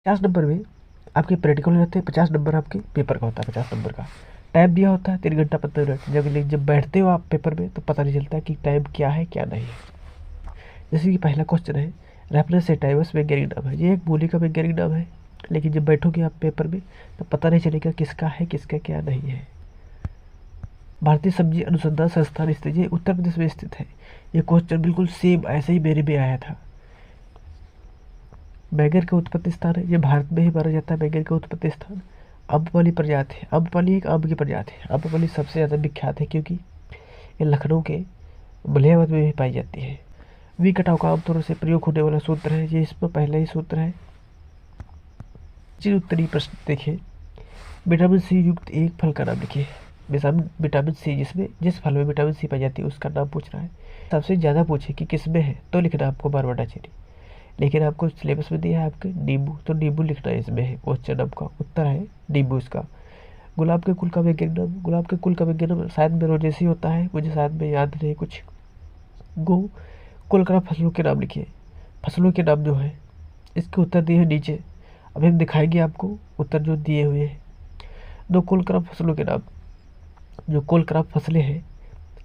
50 number में आपके practical हो जाते हैं, 50 नंबर आपके पेपर का होता है। 50 नंबर का टाइम दिया होता है 3 घंटा 15 मिनट। जब बैठते हो आप पेपर में तो पता नहीं चलता कि टाइम क्या है क्या नहीं है। जैसे कि पहला क्वेश्चन है, रेफरेंस सेटाइवस वैज्ञानिक नाम है। ये एक मूली का वैज्ञानिक नाम है, लेकिन जब बैठोगे आप पेपर में तो पता नहीं चलेगा किसका है किसका क्या नहीं है। भारतीय सब्जी अनुसंधान संस्थान स्थित, ये उत्तर प्रदेश में स्थित है। ये क्वेश्चन बिल्कुल सेम ऐसे ही मेरे में आया था। बैंगन का उत्पत्ति स्थान है, ये भारत में ही माना जाता है बैंगन का उत्पत्ति स्थान। अम्रपाली प्रजाति है, अम्रपाली एक आम की प्रजाति है। अम्रपाली सबसे ज़्यादा विख्यात है क्योंकि ये लखनऊ के मलिहाबाद में भी पाई जाती है। वी कटाव का आमतौर से प्रयोग होने वाला सूत्र है, ये इसमें पहला ही सूत्र है। उत्तरीय प्रश्न देखिए, विटामिन सी युक्त एक फल का नाम लिखिए। विटामिन सी जिस फल में विटामिन सी पाई जाती है उसका नाम पूछ रहा है। सबसे ज़्यादा पूछे कि किस में है तो लिखना आपको बारवाडा चेरी, लेकिन आपको सिलेबस में दिया है आपके नींबू, तो नींबू लिखना इसमें है। क्वेश्चन आपका उत्तर है नींबू इसका। गुलाब के कुल का वैज्ञानिक नाम, गुलाब के कुल का वैज्ञानिक नाम शायद में रोजेसी होता है, मुझे शायद में याद नहीं कुछ। गो कुल का फसलों के नाम लिखिए। फसलों के नाम जो है इसके उत्तर दिए हैं नीचे, अभी हम दिखाएंगे आपको उत्तर जो दिए हुए हैं। दो कुल क्रॉप फसलों के नाम, जो कुल क्रॉप फसलें हैं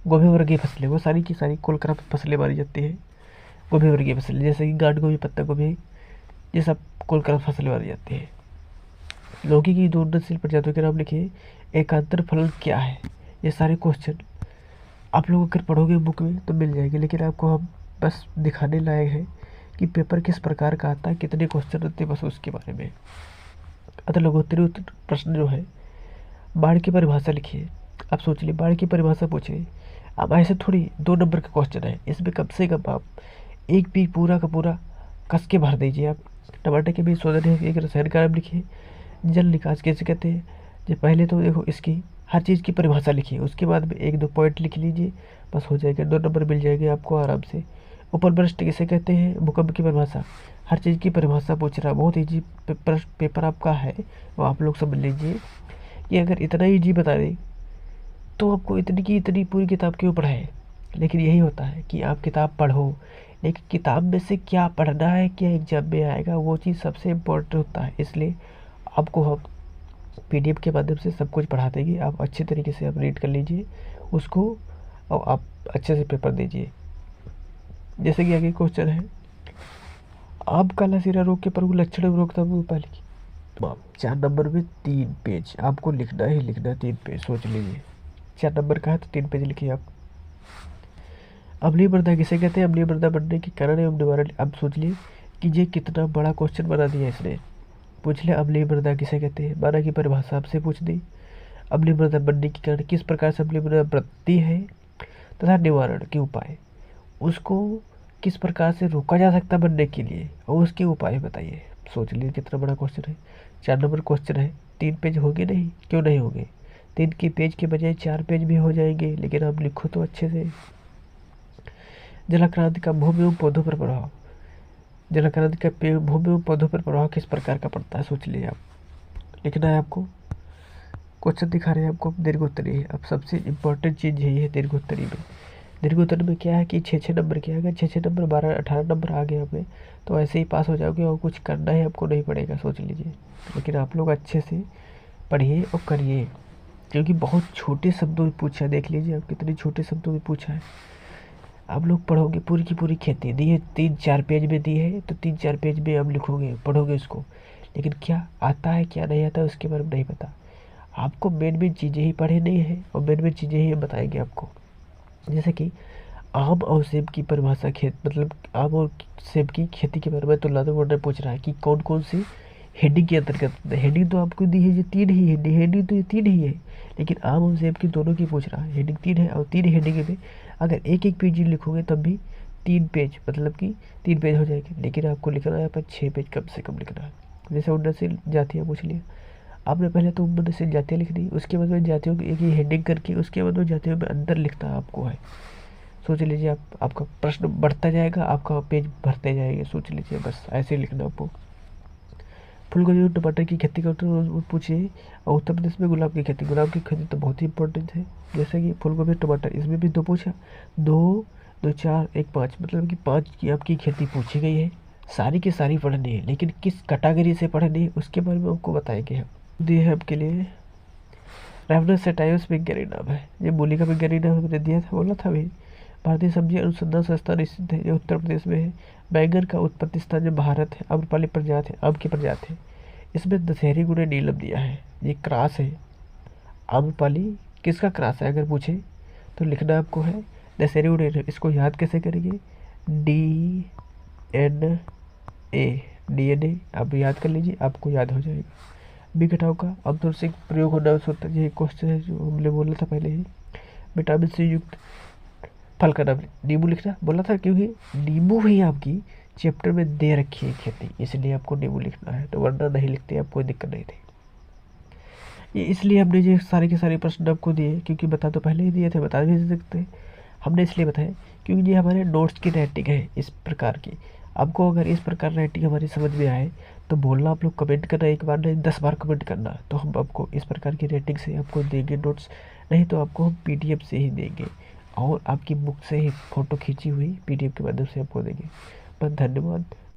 गोभी वर्गीय फसलें, वो सारी की सारी कुल क्रॉप फसलें मानी जाती हैं। गोभी वर्गीय फसलें जैसे कि गांठ गोभी, पत्ता गोभी, ये सब कुल क्रॉप फसलें मानी जाती हैं। लौकी की दो उन्नतशील प्रजातियों के नाम लिखिए। एकांतर फलन क्या है? ये सारे क्वेश्चन आप लोग अगर पढ़ोगे बुक में तो मिल जाएंगे, लेकिन आपको हम बस दिखाने लायक है कि पेपर किस प्रकार का आता है, कितने क्वेश्चन होते हैं, बस उसके बारे में। अतः लघुत्तरीय प्रश्न जो है, बाढ़ की परिभाषा लिखिए। आप सोच लिए बाढ़ की परिभाषा पूछे, अब ऐसे थोड़ी 2 नंबर का क्वेश्चन है, इसमें कम से कम आप एक पेज पूरा का पूरा कस के भर दीजिए। आप टमाटर के बीज शोधन है एक रसायन का नाम लिखिए। जल निकास कैसे कहते हैं, जो पहले तो देखो इसकी हर चीज़ की परिभाषा लिखिए, उसके बाद में 1-2 पॉइंट लिख लीजिए, बस हो जाएगा। 2 नंबर मिल जाएंगे आपको आराम से। ऊपर बृष्ट किसे कहते हैं, भूकंप की परिभाषा, हर चीज़ की परिभाषा पूछ रहा है। बहुत ईजी पेपर आपका है, वो आप लोग समझ लीजिए कि अगर इतना ईजी बता दें तो आपको इतनी की इतनी पूरी किताब क्यों पढ़ाए। लेकिन यही होता है कि आप किताब पढ़ो, लेकिन किताब में से क्या पढ़ना है, क्या एग्जाम में आएगा, वो चीज़ सबसे इम्पोर्टेंट होता है। इसलिए आपको हम PDF के माध्यम से सब कुछ पढ़ा देंगे, आप अच्छे तरीके से आप रीड कर लीजिए उसको और आप अच्छे से पेपर दीजिए। जैसे कि आगे क्वेश्चन है, आम काला सिरा रोग के प्रमुख लक्षण एवं रोकथाम उपाय लिखिए। 4 नंबर में 3 पेज आपको लिखना ही लिखना है, 3 पेज सोच लीजिए। 4 नंबर का है तो 3 पेज लिखिए आप। अम्लीय मृदा किसे कहते हैं, अम्लीय मृदा बनने के कारण एवं निवारण। अब सोच लिए कि ये कितना बड़ा क्वेश्चन बना दिया इसने। पूछ लिया अम्लीय मृदा किसे कहते हैं, माना की परिभाषा आपसे पूछ दी। अम्लीय मृदा बनने के कारण किस प्रकार से अम्लीय मृदा बनती है तथा निवारण के उपाय, उसको किस प्रकार से रोका जा सकता बनने के लिए और उसके उपाय बताइए। सोच लीजिए कितना बड़ा क्वेश्चन है। 4 नंबर क्वेश्चन है, 3 पेज होंगे नहीं, क्यों नहीं होंगे, 3 के पेज के बजाय 4 पेज भी हो जाएंगे, लेकिन आप लिखो तो अच्छे से। जलाक्रांति का भूमि एवं पौधों पर प्रभाव, जलाक्रांति का भूमि एवं पौधों पर प्रभाव किस प्रकार का पड़ता है, सोच लीजिए आप। लिखना है आपको, क्वेश्चन दिखा रहे हैं आपको दीर्घोत्तरी है। अब सबसे इम्पोर्टेंट चीज़ यही है दीर्घोत्तरी में। दीर्घोत्तरी में क्या है कि 6-6 नंबर के, अगर 6-6 नंबर 12-18 नंबर आ गए हमें तो ऐसे ही पास हो जाओगे और कुछ करना ही आपको नहीं पड़ेगा, सोच लीजिए। लेकिन आप लोग अच्छे से पढ़िए और करिए, क्योंकि बहुत छोटे शब्दों में पूछा है। देख लीजिए आप कितने छोटे शब्दों में पूछा है। आप लोग पढ़ोगे पूरी की पूरी खेती दी है, 3-4 पेज में दी है, तो 3-4 पेज में आप लिखोगे पढ़ोगे उसको, लेकिन क्या आता है क्या नहीं आता उसके बारे में नहीं पता। आपको मेन मेन चीज़ें ही पढ़े नहीं है और मेन मेन चीज़ें ही हम बताएंगे आपको। जैसे कि आम और सेब की परिभाषा, मतलब आम और सेब की खेती के बारे में तो लादो बोर्ड ने पूछ रहा है कि कौन कौन सी हेडिंग के अंतर्गत। हेडिंग तो आपको दी है ये 3 ही हेडिंग तो ये 3 ही है, लेकिन आम और सेब की दोनों की पूछ रहा है। हेडिंग 3 है और 3 हेडिंग में अगर एक एक पेज लिखोगे तब भी 3 पेज, मतलब कि 3 पेज हो जाएंगे, लेकिन आपको लिखना है पर 6 पेज कम से कम लिखना है। जैसे उन्नतशील जातियाँ पूछ लिया, आपने पहले तो उन्नतशील जातियाँ लिख दी, उसके बाद में जातियों की एक ही हेडिंग करके उसके बाद में जातियों में अंदर लिखता आपको है। सोच लीजिए आप, आपका प्रश्न बढ़ता जाएगा, आपका पेज भरते जाएंगे, सोच लीजिए बस ऐसे लिखना आपको। फूलगोभी और टमाटर की खेती का उत्तर पूछिए। और उत्तर प्रदेश में गुलाब की खेती, गुलाब की खेती तो बहुत ही इंपॉर्टेंट है। जैसे कि फूलगोभी टमाटर, इसमें भी 2 पूछा, 2, 2, 4, 1, 5, मतलब कि 5 की आपकी खेती पूछी गई है। सारी की सारी पढ़नी है, लेकिन किस कैटेगरी से पढ़नी है उसके बारे में आपको बताएंगे हम। दिए है आपके लिए रेफरेंस सेटाइव्स वैज्ञानिक नाम है, ये मूली का वैज्ञानिक नाम हमने दिया था, बोला था भाई। भारतीय सब्जी अनुसंधान संस्थान स्थित है, ये उत्तर प्रदेश में है। बैंगन का उत्पत्ति स्थान जो भारत है, आम्रपाली प्रजाति है, आम की प्रजाति है। इसमें दशहरी गुणे नीलम दिया है, ये क्रॉस है। आम्रपाली किसका क्रॉस है अगर पूछे तो लिखना आपको है दशहरी गुणे। इसको याद कैसे करेंगे, DNA आप याद कर लीजिए, आपको याद हो जाएगा। बी घटाव का आमतौर से प्रयोग होना होता है, ये क्वेश्चन है जो हमने बोला था पहले ही। विटामिन सी युक्त फल का नाम नींबू लिखना बोला था, क्योंकि नींबू ही आपकी चैप्टर में दे रखी है खेती, इसलिए आपको नींबू लिखना है, तो वरना नहीं लिखते आप, कोई दिक्कत नहीं थी। ये इसलिए हमने ये सारे के सारे प्रश्न आपको दिए, क्योंकि बता तो पहले ही दिए थे, बता भी सकते हैं। हमने इसलिए बताया क्योंकि ये हमारे नोट्स की राइटिंग है इस प्रकार की। आपको अगर इस प्रकार राइटिंग हमारी समझ में आए तो बोलना, आप लोग कमेंट करना, एक बार नहीं 10 बार कमेंट करना, तो हम आपको इस प्रकार की राइटिंग से आपको देंगे नोट्स। नहीं तो आपको हम PDF से ही देंगे, और आपकी बुक से ही फ़ोटो खींची हुई PDF के माध्यम से आपको देंगे। बस धन्यवाद।